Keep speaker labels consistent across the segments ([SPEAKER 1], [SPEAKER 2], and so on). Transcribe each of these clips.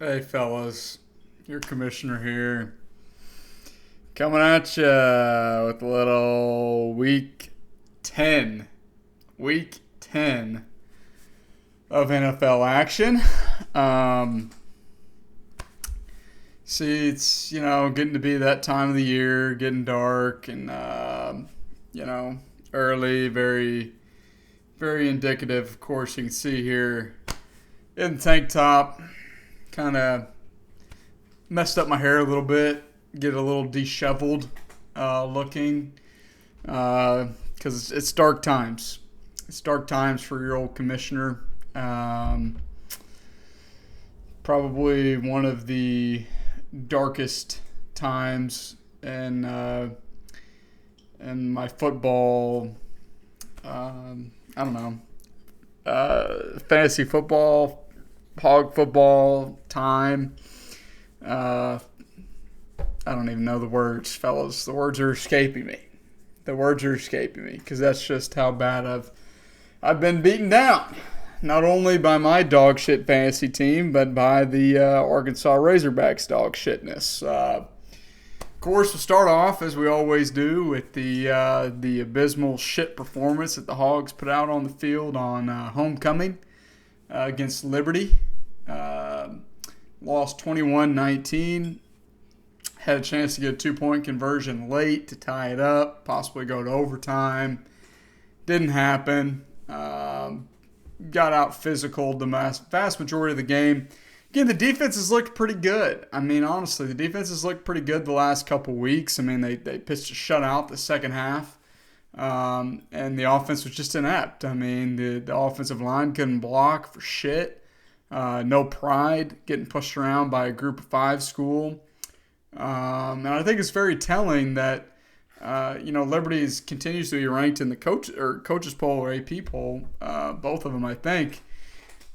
[SPEAKER 1] Hey fellas, your commissioner here, coming at you with a little week 10 of NFL action. Um, See, it's getting to be that time of the year, getting dark and you know early, very very indicative. Of course, you can see here in the tank top, kind of messed up my hair a little bit, get a little disheveled looking, because it's dark times. It's dark times for your old commissioner. Um, Probably one of the darkest times in my football. I don't know, fantasy football, hog football time. Uh, I don't even know the words, fellas. The words are escaping me. Because that's just how bad I've been beaten down. Not only by my dog shit fantasy team, but by the Arkansas Razorbacks dog shitness. Of course, we'll start off as we always do with the abysmal shit performance that the Hogs put out on the field on homecoming against Liberty. Lost 21-19. Had a chance to get a 2-point conversion late to tie it up, possibly go to overtime. Didn't happen. Got out physical the vast majority of the game. Again, the defense has looked pretty good. I mean, honestly, the defense has looked pretty good the last couple weeks. I mean, they pitched a shutout the second half, and the offense was just inept. I mean, the offensive line couldn't block for shit. No pride, getting pushed around by a group of five school. And I think it's very telling that Liberty continues to be ranked in the coaches poll or AP poll, both of them I think,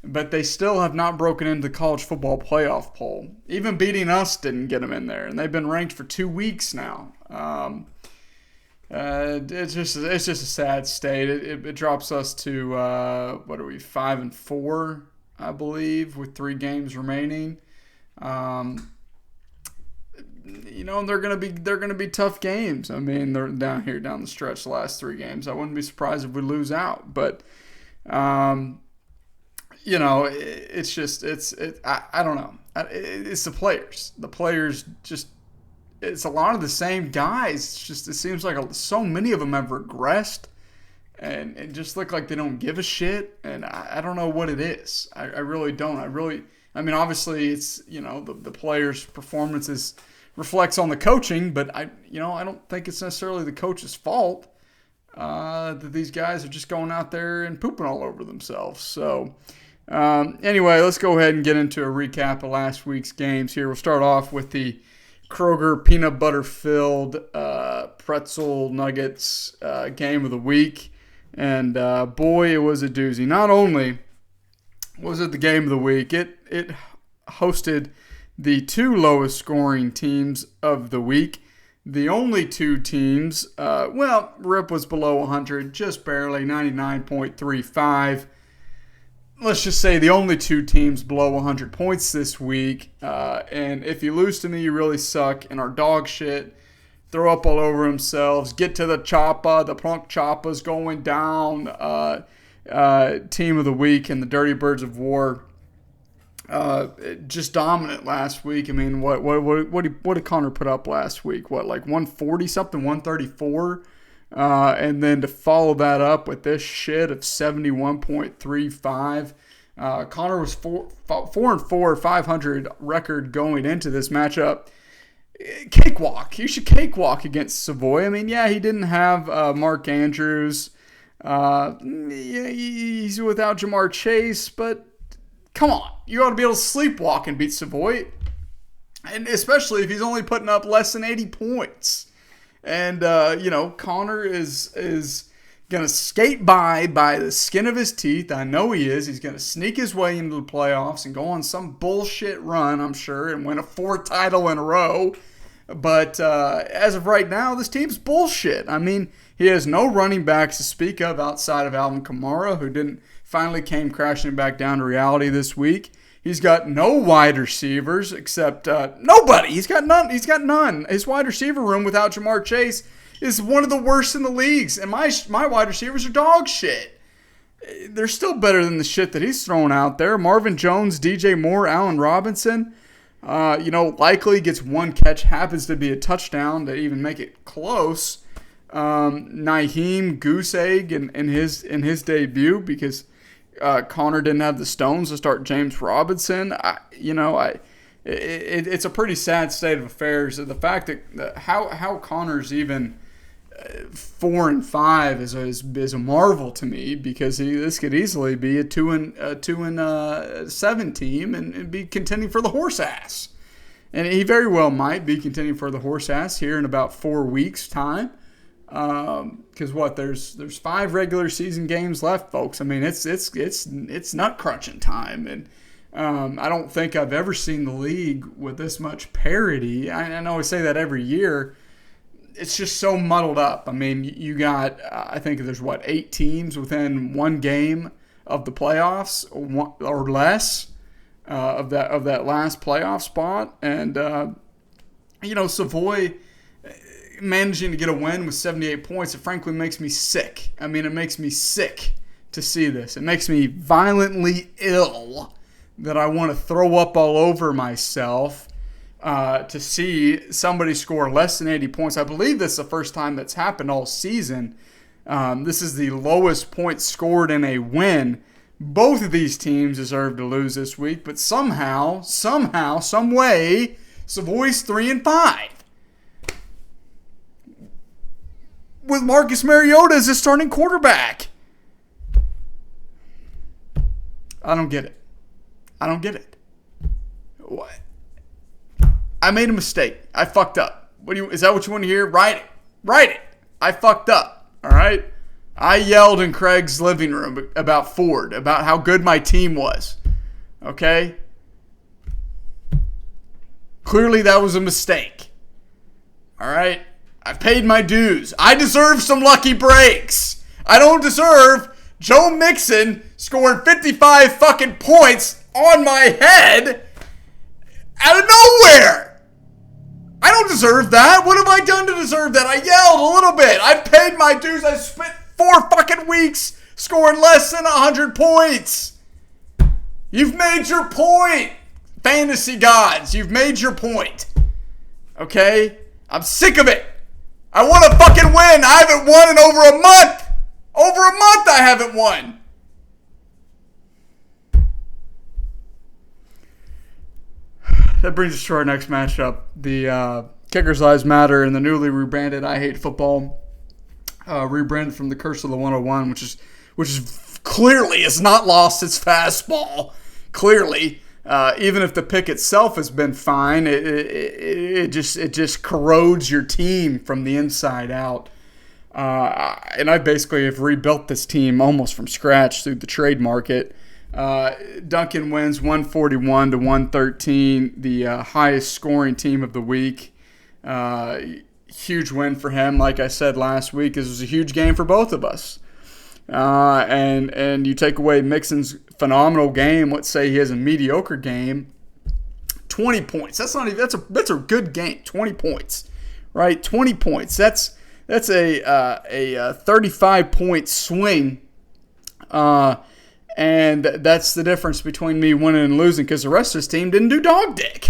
[SPEAKER 1] but they still have not broken into the college football playoff poll. Even beating us didn't get them in there, and they've been ranked for 2 weeks now. It's just a sad state. It drops us to what are we, 5-4, I believe, with 3 games remaining. They're gonna be tough games. I mean, they're down the stretch the last 3 games. I wouldn't be surprised if we lose out, but it's just I don't know. It's the players. The players just, it's a lot of the same guys. It's just, it seems like so many of them have regressed, and it just look like they don't give a shit. And I don't know what it is. I really don't. I mean, obviously it's the players' performances reflects on the coaching, but I don't think it's necessarily the coach's fault that these guys are just going out there and pooping all over themselves. So anyway, let's go ahead and get into a recap of last week's games here. We'll start off with the Kroger peanut butter filled pretzel nuggets game of the week, and boy, it was a doozy. Not only was it the game of the week, it hosted the 2 lowest scoring teams of the week. The only 2 teams, Rip was below 100, just barely, 99.35. Let's just say the only 2 teams below 100 points this week. And if you lose to me, you really suck and are dog shit. Throw up all over themselves. Get to the choppa. The plunk choppa's going down. Team of the week and the Dirty Birds of War. Just dominant last week. I mean, what did Connor put up last week? What, like 140 something, 134, and then to follow that up with this shit of 71.35. Connor was 4-4, 500 record going into this matchup. Cakewalk. You should cakewalk against Savoy. I mean, yeah, he didn't have Mark Andrews. He's without Jamar Chase, but come on, you ought to be able to sleepwalk and beat Savoy, and especially if he's only putting up less than 80 points. And Connor is gonna skate by the skin of his teeth. I know he is. He's gonna sneak his way into the playoffs and go on some bullshit run, I'm sure, and win a 4th title in a row. But as of right now, this team's bullshit. I mean, he has no running backs to speak of outside of Alvin Kamara, who finally came crashing back down to reality this week. He's got no wide receivers except nobody. He's got none. He's got none. His wide receiver room without Jamar Chase is one of the worst in the leagues, and my wide receivers are dog shit. They're still better than the shit that he's throwing out there. Marvin Jones, DJ Moore, Allen Robinson. Likely gets one catch, happens to be a touchdown to even make it close. Naheem goose egg in his debut because Connor didn't have the stones to start James Robinson. It's a pretty sad state of affairs. The fact that how Connor's even 4-5 is a marvel to me, because this could easily be a 2-7 team and be contending for the horse ass, and he very well might be contending for the horse ass here in about 4 weeks' time. Because there's 5 regular season games left, folks. I mean, it's nut crunching time, and I don't think I've ever seen the league with this much parity. I know I say that every year. It's just so muddled up. I mean, you got, I think there's 8 teams within one game of the playoffs or less of that last playoff spot, and Savoy managing to get a win with 78 points, it frankly makes me sick. I mean, it makes me sick to see this. It makes me violently ill that I want to throw up all over myself to see somebody score less than 80 points. I believe this is the first time that's happened all season. This is the lowest points scored in a win. Both of these teams deserve to lose this week, but somehow, some way, Savoy's 3-5. With Marcus Mariota as his starting quarterback. I don't get it. What? I made a mistake. I fucked up. Is that what you want to hear? Write it. I fucked up. All right? I yelled in Craig's living room about Ford, about how good my team was. Okay? Clearly that was a mistake. All right? I paid my dues. I deserve some lucky breaks. I don't deserve Joe Mixon scoring 55 fucking points on my head out of nowhere. I don't deserve that. What have I done to deserve that? I yelled a little bit. I paid my dues. I spent 4 fucking weeks scoring less than 100 points. You've made your point, fantasy gods. You've made your point. Okay? I'm sick of it. I want to fucking win. I haven't won in over a month. Over a month I haven't won. That brings us to our next matchup. The Kickers Lives Matter and the newly rebranded I Hate Football. Rebranded from the Curse of the 101, which is clearly has not lost its fastball. Clearly. Even if the pick itself has been fine, it just corrodes your team from the inside out. And I basically have rebuilt this team almost from scratch through the trade market. Duncan wins 141-113, the highest scoring team of the week. Huge win for him. Like I said last week, this was a huge game for both of us. And you take away Mixon's phenomenal game. Let's say he has a mediocre game. 20 points. That's a good game. 20 points, right? 20 points. That's a 35-point swing. And that's the difference between me winning and losing, because the rest of his team didn't do dog dick.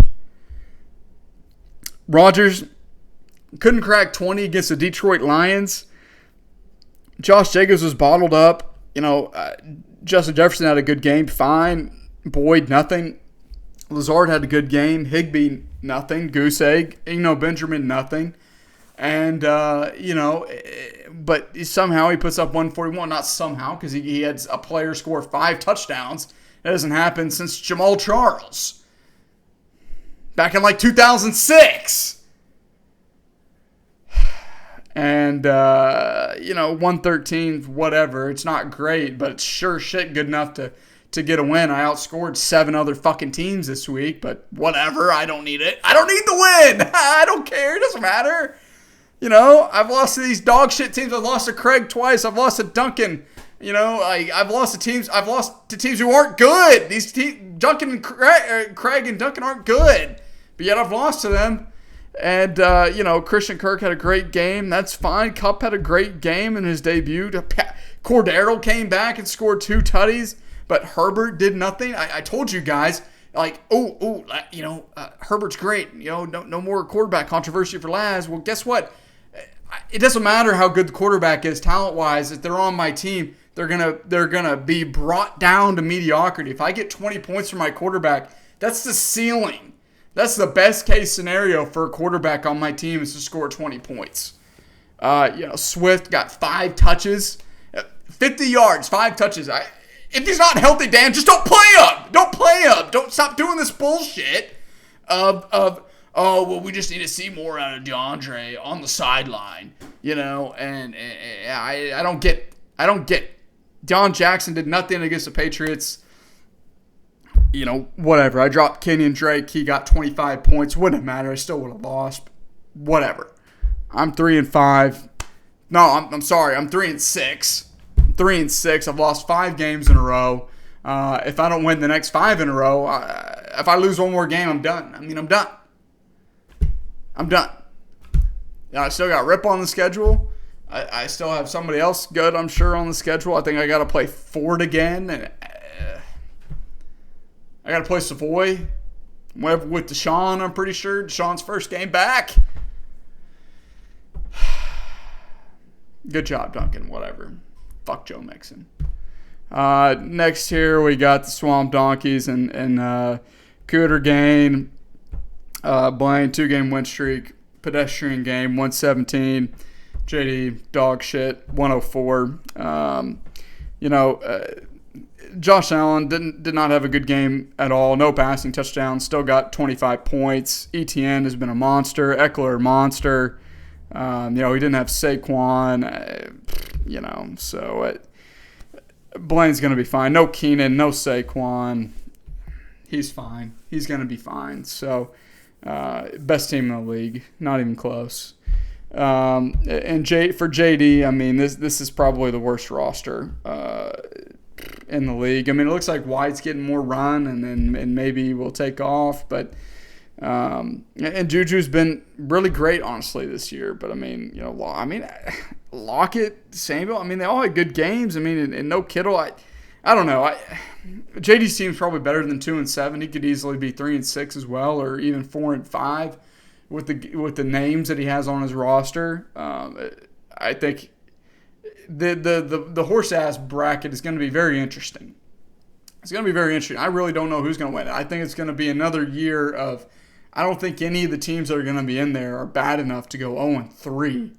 [SPEAKER 1] Rodgers couldn't crack 20 against the Detroit Lions. Josh Jacobs was bottled up. Justin Jefferson had a good game, fine. Boyd, nothing. Lazard had a good game. Higbee, nothing. Goose egg. Benjamin, nothing. And, but somehow he puts up 141. Not somehow, because he had a player score 5 touchdowns. That hasn't happened since Jamal Charles. Back in 2006. And, 113, whatever. It's not great, but it's sure shit good enough to get a win. I outscored 7 other fucking teams this week, but whatever. I don't need it. I don't need the win. I don't care. It doesn't matter. I've lost to these dog shit teams. I've lost to Craig twice. I've lost to Duncan. I've lost to teams. I've lost to teams who aren't good. These teams, Duncan and Craig and Duncan aren't good, but yet I've lost to them. And, Christian Kirk had a great game. That's fine. Kupp had a great game in his debut. Cordero came back and scored 2 tutties, but Herbert did nothing. I told you guys, Herbert's great. No more quarterback controversy for Laz. Well, guess what? It doesn't matter how good the quarterback is talent-wise. If they're on my team, they're gonna be brought down to mediocrity. If I get 20 points from my quarterback, that's the ceiling. That's the best case scenario for a quarterback on my team is to score 20 points. Swift got 5 touches, 50 yards, 5 touches. If he's not healthy, Dan, just don't play him. Don't play him. Don't stop doing this bullshit we just need to see more out of DeAndre on the sideline, and I don't get. Deion Jackson did nothing against the Patriots. Whatever. I dropped Kenyon Drake. He got 25 points. Wouldn't matter. I still would have lost. Whatever. I'm 3-5. No, I'm sorry. I'm 3-6. 3-6. I've lost 5 games in a row. If I don't win the next 5 in a row, if I lose one more game, I'm done. I'm done. I'm done. I still got Rip on the schedule. I still have somebody else good, I'm sure, on the schedule. I think I got to play Ford again. And I got to play Savoy with Deshaun, I'm pretty sure. Deshaun's first game back. Good job, Duncan. Whatever. Fuck Joe Mixon. Next here, we got the Swamp Donkeys and Cooter Gain. Blaine, 2-game win streak. Pedestrian game, 117. JD, dog shit, 104. Josh Allen did not have a good game at all. No passing touchdowns. Still got 25 points. ETN has been a monster. Eckler, monster. He didn't have Saquon. Blaine's going to be fine. No Keenan, no Saquon. He's fine. He's going to be fine. So, best team in the league. Not even close. For JD, this is probably the worst roster in the league. It looks like White's getting more run, and maybe will take off. But and Juju's been really great, honestly, this year. But Lockett, Samuel. They all had good games. And no Kittle. I don't know. JD's team's probably better than 2-7. He could easily be 3-6 as well, or even 4-5 with the names that he has on his roster. I think the horse ass bracket is going to be very interesting. It's going to be very interesting. I really don't know who's going to win it. I think it's going to be another year of. I don't think any of the teams that are going to be in there are bad enough to go 0-3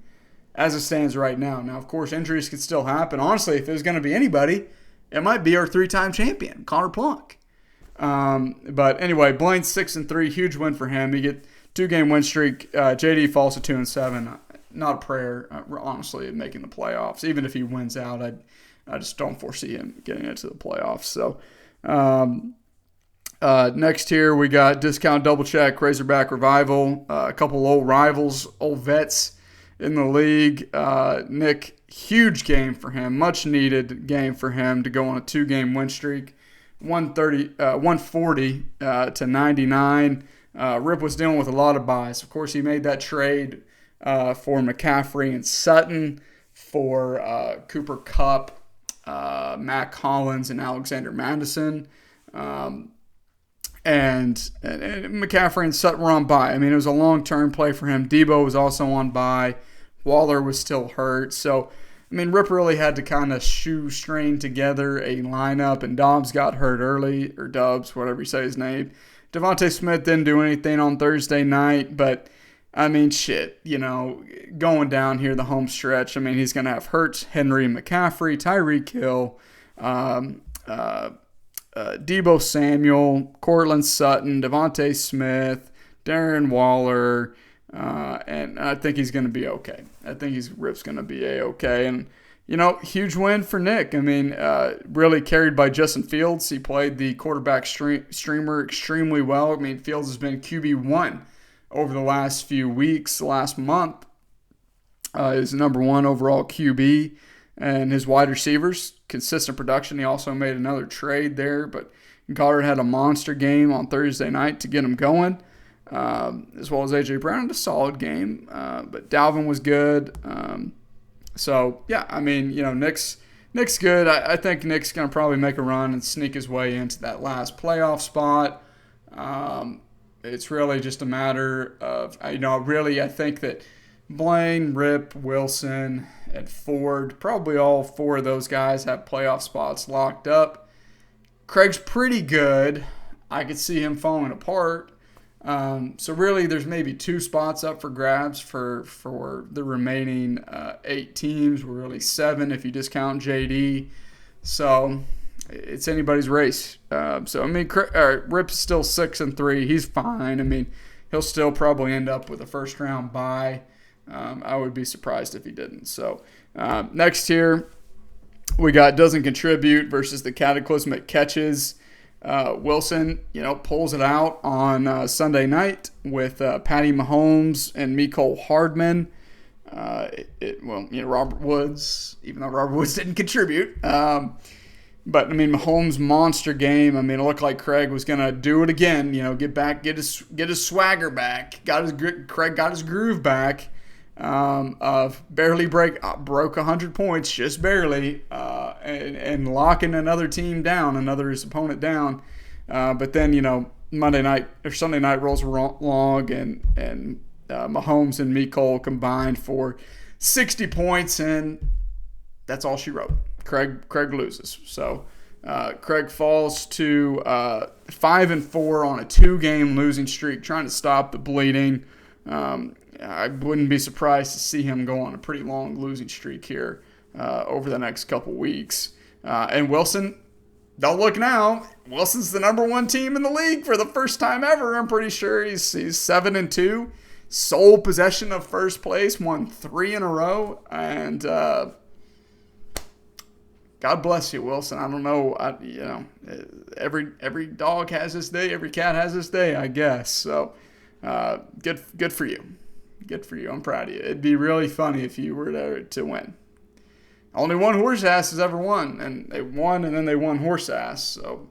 [SPEAKER 1] as it stands right now. Now, of course, injuries could still happen. Honestly, if there's going to be anybody, it might be our 3-time champion, Connor Plunk. But anyway, Blaine's 6-3, huge win for him. He get 2-game win streak. JD falls to 2-7. Not a prayer, honestly, of making the playoffs. Even if he wins out, I just don't foresee him getting into the playoffs. So, next here we got Discount Double Check, Razorback Revival. A couple old rivals, old vets in the league. Nick, huge game for him, much needed game for him to go on a 2-game win streak, 140 to 99. Rip was dealing with a lot of buys. Of course, he made that trade for McCaffrey and Sutton, for Cooper Kupp, Matt Collins, and Alexander Madison. And McCaffrey and Sutton were on bye. It was a long-term play for him. Debo was also on bye. Waller was still hurt. So, Rip really had to kind of shoestring together a lineup, and Dobbs got hurt early, or Dubs, whatever you say his name. Devontae Smith didn't do anything on Thursday night, but, going down here the home stretch, he's going to have Hurts, Henry, McCaffrey, Tyreek Hill, Debo Samuel, Cortland Sutton, Devontae Smith, Darren Waller, and I think he's going to be okay. I think Rip's going to be A-okay. And, huge win for Nick. Really carried by Justin Fields. He played the quarterback streamer extremely well. Fields has been QB1 over the last few weeks, last month. Is number 1 overall QB. And his wide receivers, consistent production. He also made another trade there, but Goddard had a monster game on Thursday night to get him going, as well as A.J. Brown had a solid game. But Dalvin was good. So, yeah, I mean, Nick's good. I think Nick's going to probably make a run and sneak his way into that last playoff spot. It's really just a matter of, really I think that Blaine, Rip, Wilson, and Ford, probably all four of those guys have playoff spots locked up. Craig's pretty good. I could see him falling apart. So really there's maybe 2 spots up for grabs for the remaining 8 teams. We're really 7 if you discount JD. So it's anybody's race. So I mean, Rip's still 6-3. He's fine. I mean, he'll still probably end up with a first round bye. I would be surprised if he didn't. So next here, we got doesn't contribute versus the cataclysmic catches. Wilson, pulls it out on Sunday night with Patty Mahomes and Mecole Hardman. Robert Woods, even though Robert Woods didn't contribute. But, I mean, Mahomes' monster game. I mean, it looked like Craig was going to do it again. Get his swagger back. Craig got his groove back. Barely broke 100 points, just barely, and locking another team down, his opponent down. But then, Monday night or Sunday night rolls along, and Mahomes and Mecole combined for 60 points, and that's all she wrote. Craig loses. So Craig falls to 5-4 on a 2-game losing streak, trying to stop the bleeding. I wouldn't be surprised to see him go on a pretty long losing streak here over the next couple weeks. And Wilson, don't look now. Wilson's the number 1 team in the league for the first time ever. I'm pretty sure he's 7-2. Sole possession of first place, won 3 in a row. And God bless you, Wilson. I don't know. Every dog has his day. Every cat has his day, I guess. So good for you. Good for you. I'm proud of you. It'd be really funny if you were to win. Only one horse ass has ever won, and they won, and then they won horse ass. So,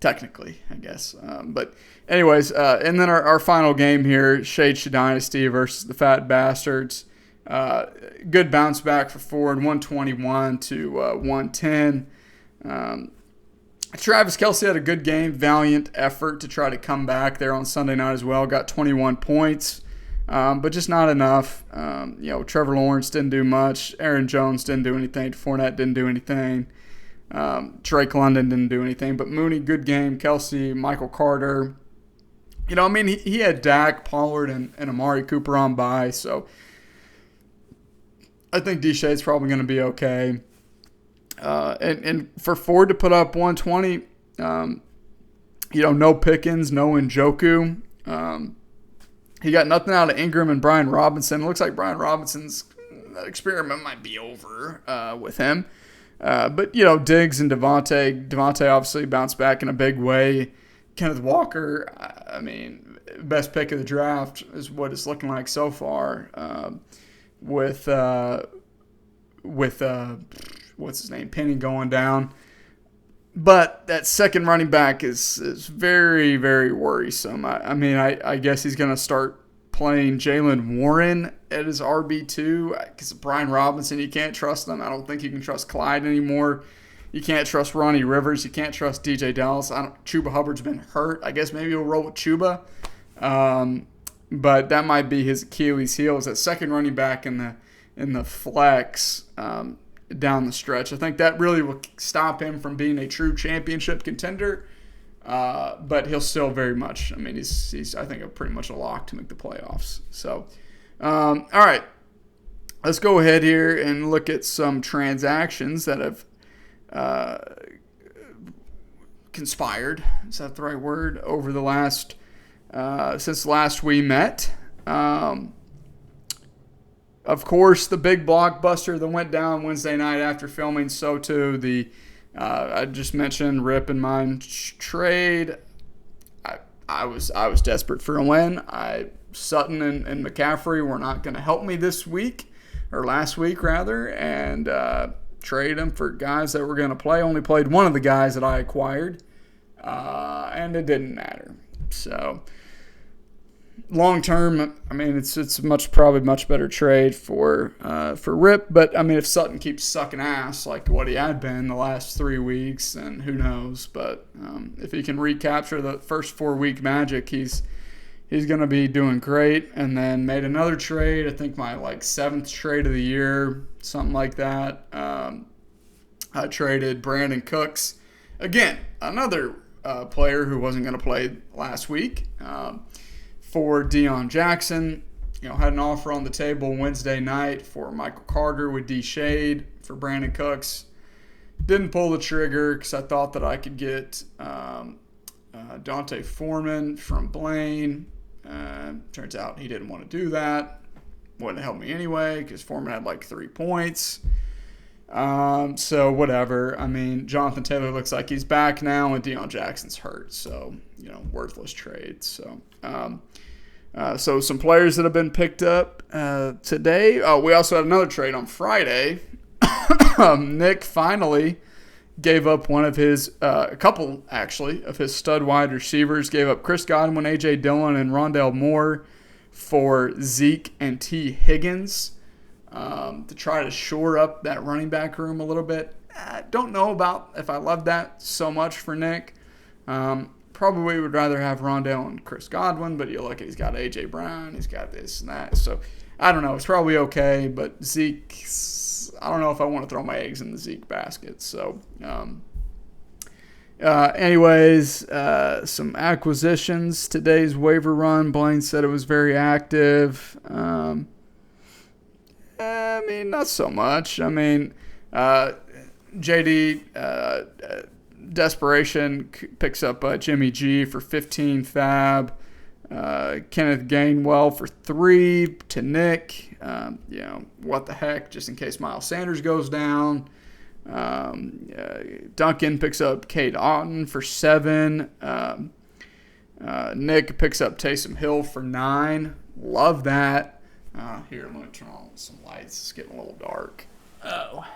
[SPEAKER 1] technically, I guess. But anyways, and then our final game here, Shade Dynasty versus the Fat Bastards. Good bounce back for Ford, 121 to 110. Travis Kelce had a good game, valiant effort to try to come back there on Sunday night as well. Got 21 points, but just not enough. Trevor Lawrence didn't do much. Aaron Jones didn't do anything. Fournette didn't do anything. Drake London didn't do anything. But Mooney, good game. Kelce, Michael Carter. He had Dak, Pollard, and Amari Cooper on bye. So I think D-Shade's probably going to be okay. And for Ford to put up 120, no Pickens, no Njoku. He got nothing out of Ingram and Brian Robinson. It looks like Brian Robinson's experiment might be over with him. But Diggs and Devontae obviously bounced back in a big way. Kenneth Walker, best pick of the draft is what it's looking like so far. With what's his name, Penny going down. But that second running back is very, very worrisome. I guess he's going to start playing Jalen Warren at his RB2 because Brian Robinson, you can't trust him. I don't think you can trust Clyde anymore. You can't trust Ronnie Rivers. You can't trust DJ Dallas. Chuba Hubbard's been hurt. I guess maybe he'll roll with Chuba. But that might be his Achilles heel, is that second running back in the flex down the stretch. I think that really will stop him from being a true championship contender. But he'll still very much, he's I think pretty much a lock to make the playoffs. So, all right, let's go ahead here and look at some transactions that have conspired. Is that the right word? Over the last, since last we met. Of course, the big blockbuster that went down Wednesday night after filming, so too the I just mentioned Rip and mine trade. I was desperate for a win. Sutton and McCaffrey were not going to help me this week, or last week rather, and trade him for guys that were going to play. Only played one of the guys that I acquired, and it didn't matter. So long term, I mean, it's probably much better trade for Rip. But I mean, if Sutton keeps sucking ass like what he had been the last 3 weeks, then who knows? But if he can recapture the first 4-week magic, he's going to be doing great. And then made another trade. I think my 7th trade of the year, something like that. I traded Brandon Cooks, again, another player who wasn't going to play last week. For Deion Jackson. Had an offer on the table Wednesday night for Michael Carter with D. Shade for Brandon Cooks. Didn't pull the trigger because I thought that I could get Dante Foreman from Blaine. Turns out he didn't want to do that. Wouldn't help me anyway because Foreman had 3 points. So whatever. I mean, Jonathan Taylor looks like he's back now and Deion Jackson's hurt. So, worthless trade. So some players that have been picked up today. Oh, we also had another trade on Friday. Nick finally gave up one of his, a couple actually, of his stud wide receivers. Gave up Chris Godwin, A.J. Dillon, and Rondale Moore for Zeke and T. Higgins to try to shore up that running back room a little bit. I don't know about if I love that so much for Nick. Probably would rather have Rondale and Chris Godwin, but you look at he's got A.J. Brown, he's got this and that. So I don't know. It's probably okay, but Zeke, I don't know if I want to throw my eggs in the Zeke basket. So anyways, some acquisitions. Today's waiver run, Blaine said it was very active. I mean, not so much. I mean, JD Desperation picks up Jimmy G for 15 fab. Kenneth Gainwell for 3 to Nick. What the heck, just in case Miles Sanders goes down. Duncan picks up Cade Otton for 7. Nick picks up Taysom Hill for 9. Love that. Here, I'm going to turn on some lights. It's getting a little dark. Oh.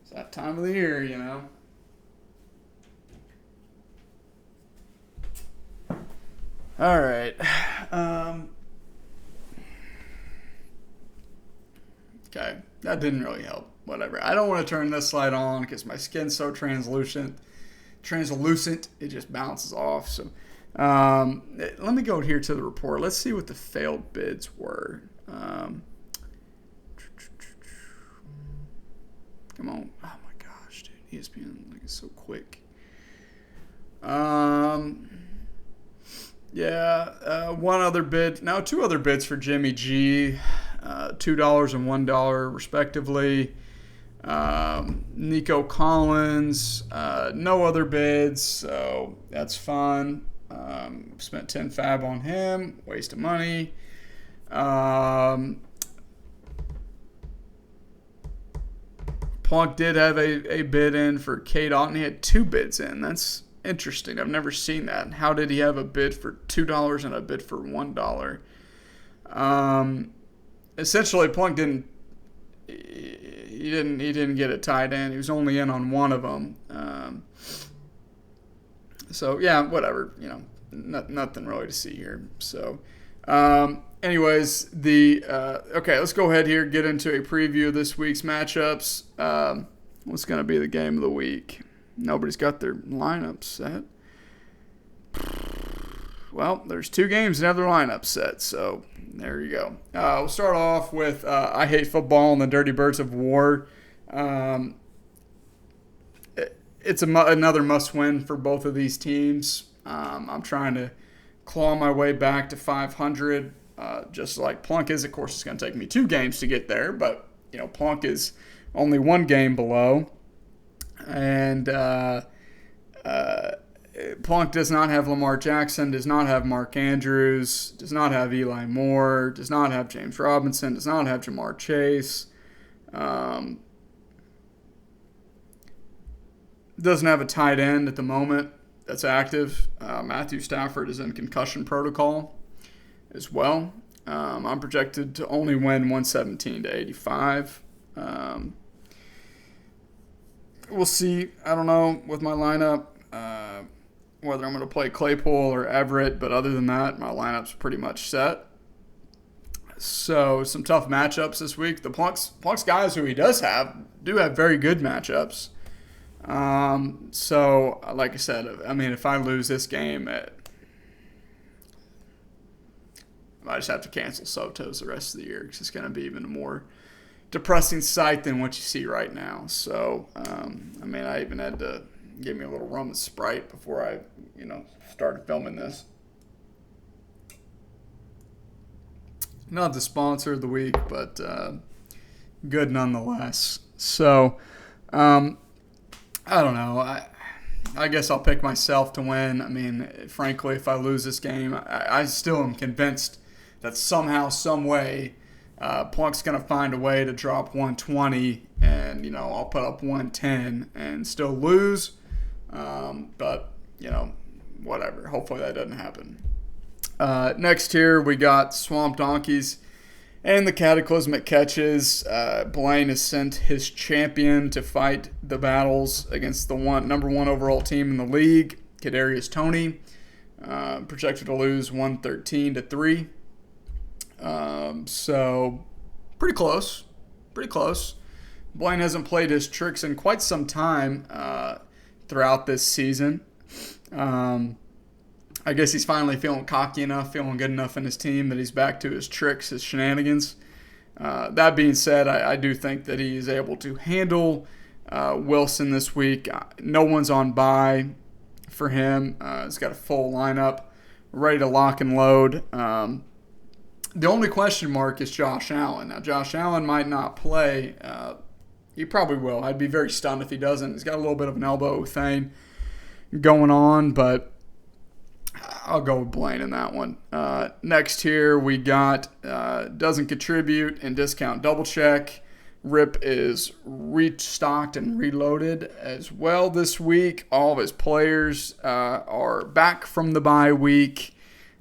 [SPEAKER 1] It's that time of the year, All right. Okay. That didn't really help. Whatever. I don't want to turn this light on because my skin's so translucent. It just bounces off. So let me go here to the report. Let's see what the failed bids were. Come on. Oh my gosh, dude. ESPN is so quick. One other bid. Now 2 other bids for Jimmy G. $2 and $1 respectively. Nico Collins. No other bids, so that's fun. Spent 10 fab on him. Waste of money. Plunk did have a bid in for Cade Otton. He had 2 bids in. That's interesting. I've never seen that. How did he have a bid for $2 and a bid for $1? Essentially, Plunk didn't get a tight end. He was only in on one of them. So yeah, whatever. Nothing really to see here. So. Anyways, okay, let's go ahead here, get into a preview of this week's matchups. What's going to be the game of the week? Nobody's got their lineup set. Well, there's 2 games and have their lineup set, so there you go. We'll start off with I Hate Football and the Dirty Birds of War. It's another must-win for both of these teams. I'm trying to claw my way back to 500. Just like Plunk is. Of course, it's going to take me 2 games to get there, but Plunk is only 1 game below, and Plunk does not have Lamar Jackson, does not have Mark Andrews, does not have Eli Moore, does not have James Robinson, does not have Jamar Chase, doesn't have a tight end at the moment that's active. Matthew Stafford is in concussion protocol as well. I'm projected to only win 117 to 85. We'll see. I don't know with my lineup whether I'm going to play Claypool or Everett, but other than that, my lineup's pretty much set. So some tough matchups this week. The Plunks guys who he does have do have very good matchups. So like I said, I mean, if I lose this game, I just have to cancel Soto's the rest of the year because it's going to be even a more depressing sight than what you see right now. So, I mean, I even had to give me a little rum and Sprite before I, started filming this. Not the sponsor of the week, but good nonetheless. So, I don't know. I guess I'll pick myself to win. I mean, frankly, if I lose this game, I still am convinced that somehow, some way, Plunk's going to find a way to drop 120, and, I'll put up 110 and still lose. But, whatever. Hopefully that doesn't happen. Next here, we got Swamp Donkeys and the Cataclysmic Catches. Blaine has sent his champion to fight the battles against the number one overall team in the league, Kadarius Toney. Projected to lose 113 to 3. So pretty close. Blaine hasn't played his tricks in quite some time throughout this season. I guess he's finally feeling cocky enough, feeling good enough in his team that he's back to his tricks, his shenanigans. That being said, I do think that he is able to handle Wilson this week. No one's on bye for him. He's got a full lineup ready to lock and load. The only question mark is Josh Allen. Now, Josh Allen might not play. He probably will. I'd be very stunned if he doesn't. He's got a little bit of an elbow thing going on, but I'll go with Blaine in that one. Next here, we got doesn't contribute and discount double check. Rip is restocked and reloaded as well this week. All of his players are back from the bye week.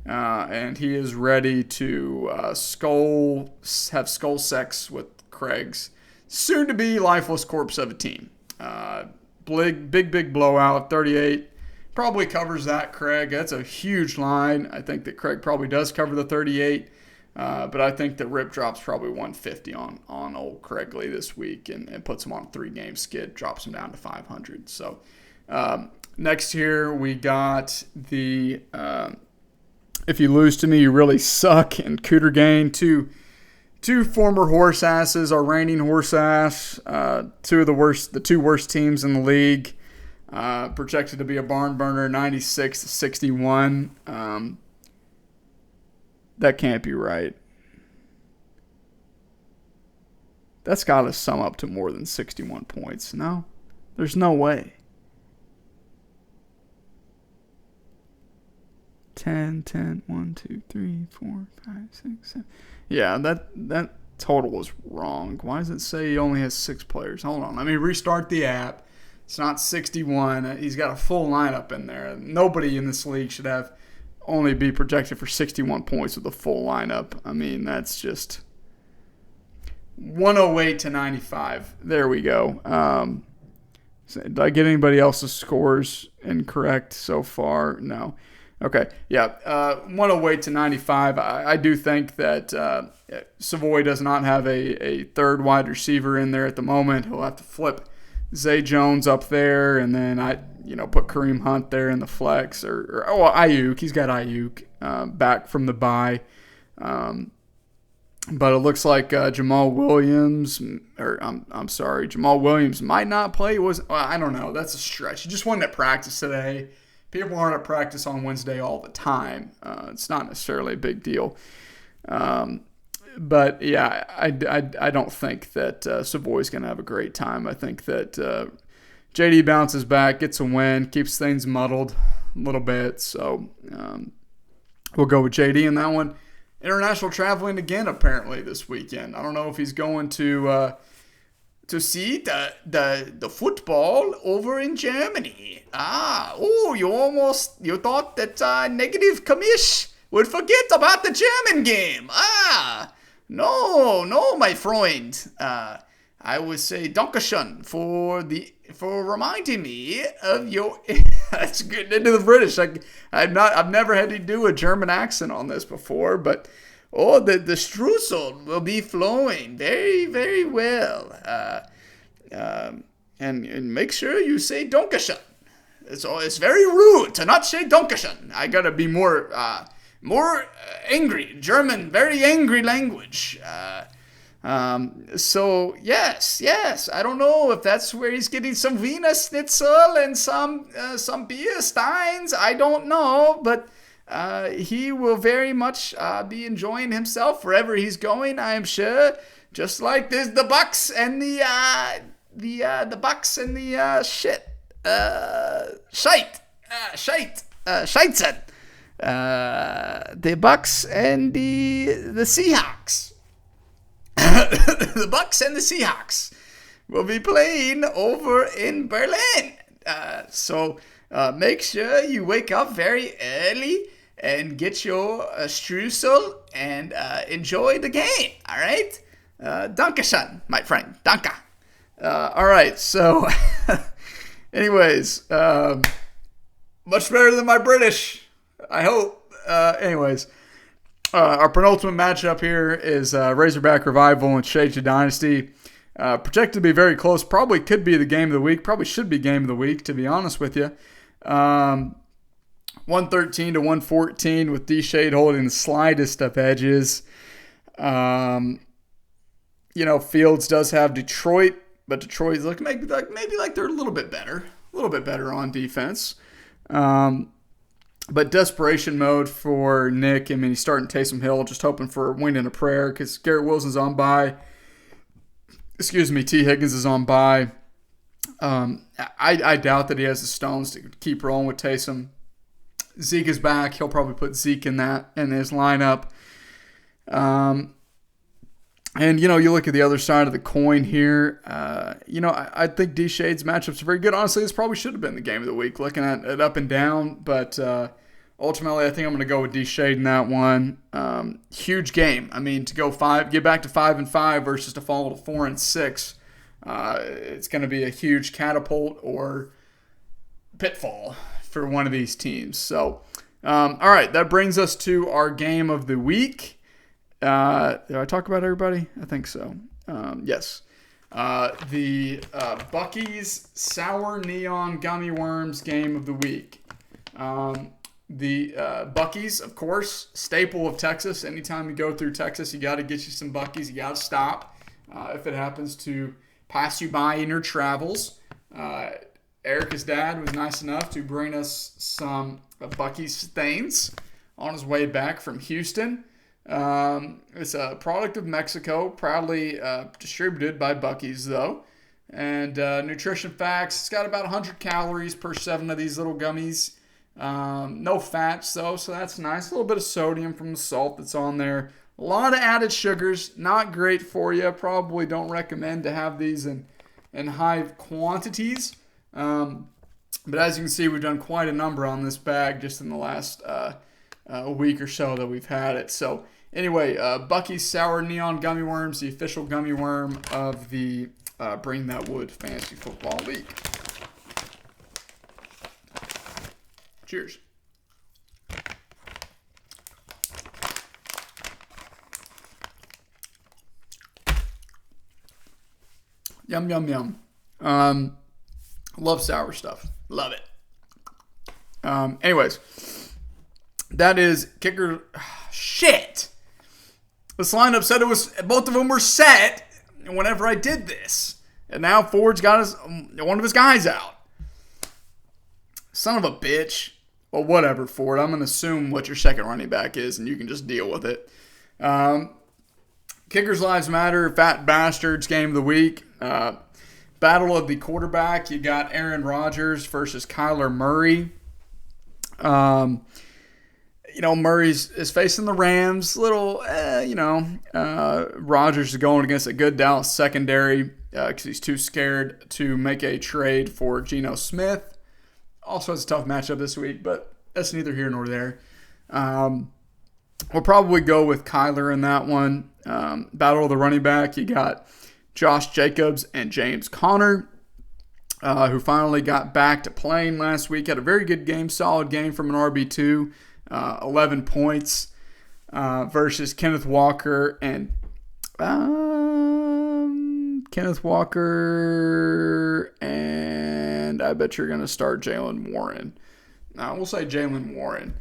[SPEAKER 1] And he is ready to have skull sex with Craig's soon-to-be lifeless corpse of a team. Big blowout, 38. Probably covers that, Craig. That's a huge line. I think that Craig probably does cover the 38. But I think that Rip drops probably 150 on old Craig Lee this week and puts him on a 3-game skid, drops him down to 500. So next here we got the... If you lose to me, you really suck. And Cooter Gain, two former horse asses, our reigning horse ass, the two worst teams in the league. Projected to be a barn burner, 96 to 61. That can't be right. That's got to sum up to more than 61 points. No, there's no way. 10, 1, 2, 3, 4, 5, 6, 7. Yeah, that total was wrong. Why does it say he only has 6 players? Hold on. Let me restart the app. It's not 61. He's got a full lineup in there. Nobody in this league should only be projected for 61 points with a full lineup. I mean, that's just 108 to 95. There we go. Did I get anybody else's scores incorrect so far? No. Okay, yeah, 108 to 95. I do think that Savoy does not have a third wide receiver in there at the moment. He'll have to flip Zay Jones up there, and then put Kareem Hunt there in the flex, or Ayuk. He's got Ayuk back from the bye. But it looks like Jamal Williams might not play. I don't know. That's a stretch. He just wasn't at practice today. People aren't at practice on Wednesday all the time. It's not necessarily a big deal. But, yeah, I don't think that Savoy's going to have a great time. I think that JD bounces back, gets a win, keeps things muddled a little bit. So we'll go with JD in that one. International traveling again, apparently, this weekend. I don't know if he's going to see the football over in Germany. You thought that negative Commish would forget about the German game. Ah, no, no, my friend. I would say Dankeschön for reminding me of your. That's good into the British. I've never had to do a German accent on this before, but the streusel will be flowing very, very well. And make sure you say Dankeschön. It's very rude to not say Dankeschön. I gotta be more angry. German, very angry language. So yes. I don't know if that's where he's getting some Wiener Schnitzel and some beer steins. I don't know, but he will very much be enjoying himself wherever he's going, I am sure. Just like there's the Bucks and the Bucks and the Scheitzen. The Bucks and the Seahawks. The Bucks and the Seahawks will be playing over in Berlin. So make sure you wake up very early and get your streusel and enjoy the game. All right? Dankeschön, my friend. Danke. All right. So, anyways, much better than my British, I hope. Anyways. Our penultimate matchup here is Razorback Revival and Shade Dynasty. Projected to be very close. Probably could be the game of the week. Probably should be game of the week, to be honest with you. 113 to 114 with D-Shade holding the slightest of edges. Fields does have Detroit, but Detroit's maybe like they're a little bit better on defense. But desperation mode for Nick. I mean, he's starting Taysom Hill, just hoping for a win and a prayer because Garrett Wilson's on bye. T. Higgins is on bye. I doubt that he has the stones to keep rolling with Taysom. Zeke is back. He'll probably put Zeke in his lineup. And, you look at the other side of the coin here. I think D-Shade's matchups are very good. Honestly, this probably should have been the game of the week, looking at it up and down. But ultimately, I think I'm going to go with D-Shade in that one. Huge game. I mean, to get back to 5-5 versus to fall to 4-6, it's going to be a huge catapult or pitfall for one of these teams. So, all right, that brings us to our game of the week. Did I talk about everybody? I think so. Yes. The Buc-ee's Sour Neon Gummy Worms game of the week. The Buc-ee's, of course, staple of Texas. Anytime you go through Texas, you got to get you some Buc-ee's. You got to stop if it happens to pass you by in your travels. Erica's dad was nice enough to bring us some Buc-ee's things on his way back from Houston. It's a product of Mexico, proudly distributed by Buc-ee's, though. And nutrition facts, it's got about 100 calories per 7 of these little gummies. No fats, though, so that's nice. A little bit of sodium from the salt that's on there. A lot of added sugars, not great for you. Probably don't recommend to have these in high quantities. But as you can see, we've done quite a number on this bag just in the last a week or so that we've had it. So anyway, Buc-ee's Sour Neon Gummy Worms, the official gummy worm of the Bring That Wood Fantasy Football League. Cheers. Yum, yum, yum. Love sour stuff. Love it. Anyways, that is kicker. Shit. This lineup said both of them were set whenever I did this. And now Ford's got one of his guys out. Son of a bitch. Well, whatever, Ford. I'm going to assume what your second running back is, and you can just deal with it. Kickers Lives Matter, Fat Bastards game of the week. Battle of the quarterback. You got Aaron Rodgers versus Kyler Murray. Murray's is facing the Rams. Rodgers is going against a good Dallas secondary because he's too scared to make a trade for Geno Smith. Also, it's a tough matchup this week, but that's neither here nor there. We'll probably go with Kyler in that one. Battle of the running back. You got Josh Jacobs and James Conner, who finally got back to playing last week. Had a very good game, solid game from an RB2, 11 points versus Kenneth Walker and I bet you're going to start Jalen Warren. We'll say Jalen Warren.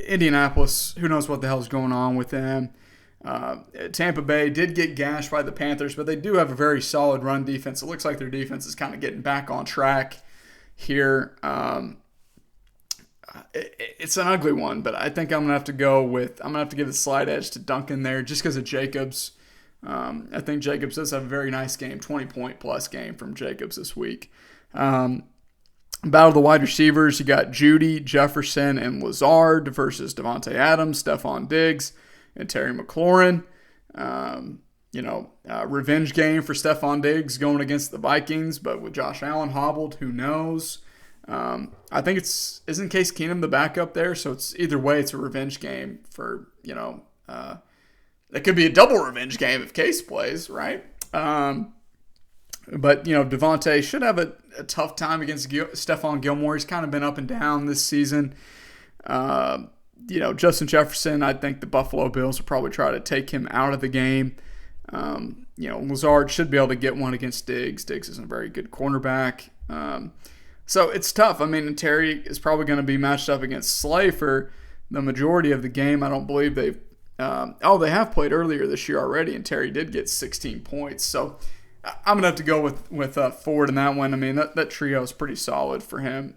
[SPEAKER 1] Indianapolis, who knows what the hell's going on with them. Tampa Bay did get gashed by the Panthers, but they do have a very solid run defense. It looks like their defense is kind of getting back on track here. It's an ugly one, but I think I'm going to have to give the slight edge to Duncan there just because of Jacobs. I think Jacobs does have a very nice game, 20-point plus game from Jacobs this week. Battle of the wide receivers, you got Judy, Jefferson, and Lazard versus Devontae Adams, Stephon Diggs, and Terry McLaurin. Revenge game for Stephon Diggs going against the Vikings, but with Josh Allen hobbled, who knows? I think isn't Case Keenum the backup there? So it's either way, it's a revenge game for, it could be a double revenge game if Case plays, right? But, Devontae should have a tough time against Stephon Gilmore. He's kind of been up and down this season. Justin Jefferson, I think the Buffalo Bills will probably try to take him out of the game. Lazard should be able to get one against Diggs. Diggs isn't a very good cornerback. So it's tough. I mean, Terry is probably going to be matched up against Slay for the majority of the game. I don't believe they have played earlier this year already, and Terry did get 16 points. So I'm going to have to go with Ford in that one. I mean, that trio is pretty solid for him.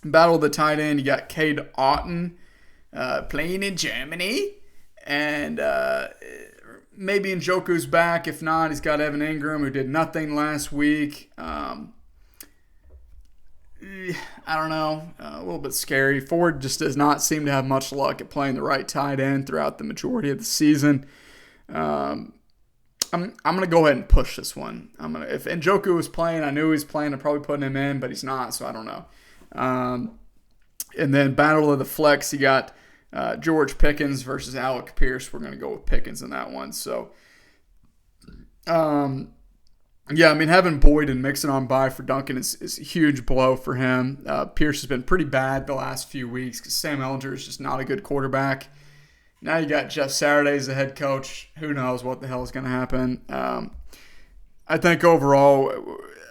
[SPEAKER 1] Battle of the tight end, you got Cade Otton playing in Germany. And maybe Njoku's back. If not, he's got Evan Ingram, who did nothing last week. I don't know. A little bit scary. Ford just does not seem to have much luck at playing the right tight end throughout the majority of the season. I'm going to go ahead and push this one. If Njoku was playing, I knew he was playing, I'd probably put him in, but he's not, so I don't know. And then Battle of the Flex, you got George Pickens versus Alec Pierce. We're going to go with Pickens in that one. So, having Boyd and Mixon on bye for Duncan is a huge blow for him. Pierce has been pretty bad the last few weeks because Sam Ehlinger is just not a good quarterback. Now you got Jeff Saturday as the head coach. Who knows what the hell is going to happen? I think overall,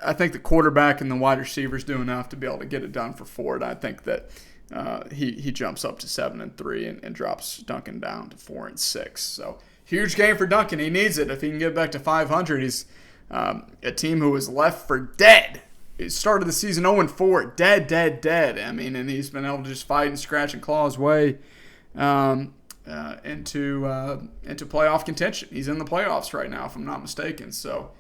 [SPEAKER 1] the quarterback and the wide receivers do enough to be able to get it done for Ford. I think that he jumps up to 7-3 and drops Duncan down to 4-6. So huge game for Duncan. He needs it. If he can get back to 500, he's a team who was left for dead. He started the season 0-4, dead. I mean, and he's been able to just fight and scratch and claw his way into playoff contention. He's in the playoffs right now, if I'm not mistaken. So,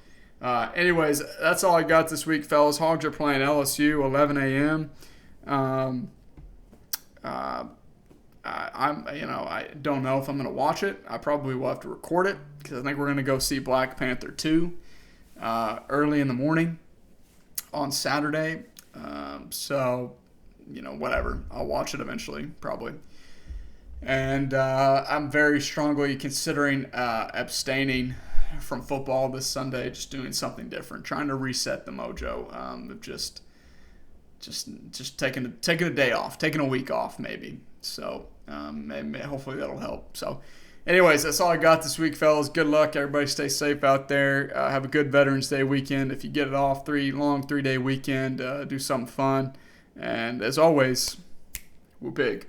[SPEAKER 1] anyways, that's all I got this week, fellas. Hogs are playing LSU 11 a.m. I don't know if I'm going to watch it. I probably will have to record it because I think we're going to go see Black Panther 2 early in the morning on Saturday. Whatever. I'll watch it eventually, probably. And I'm very strongly considering abstaining from football this Sunday, just doing something different, trying to reset the mojo of just taking a day off, taking a week off maybe. So hopefully that'll help. So anyways, that's all I got this week, fellas. Good luck. Everybody stay safe out there. Have a good Veterans Day weekend. If you get it off, 3-day weekend, do something fun. And as always, we're big.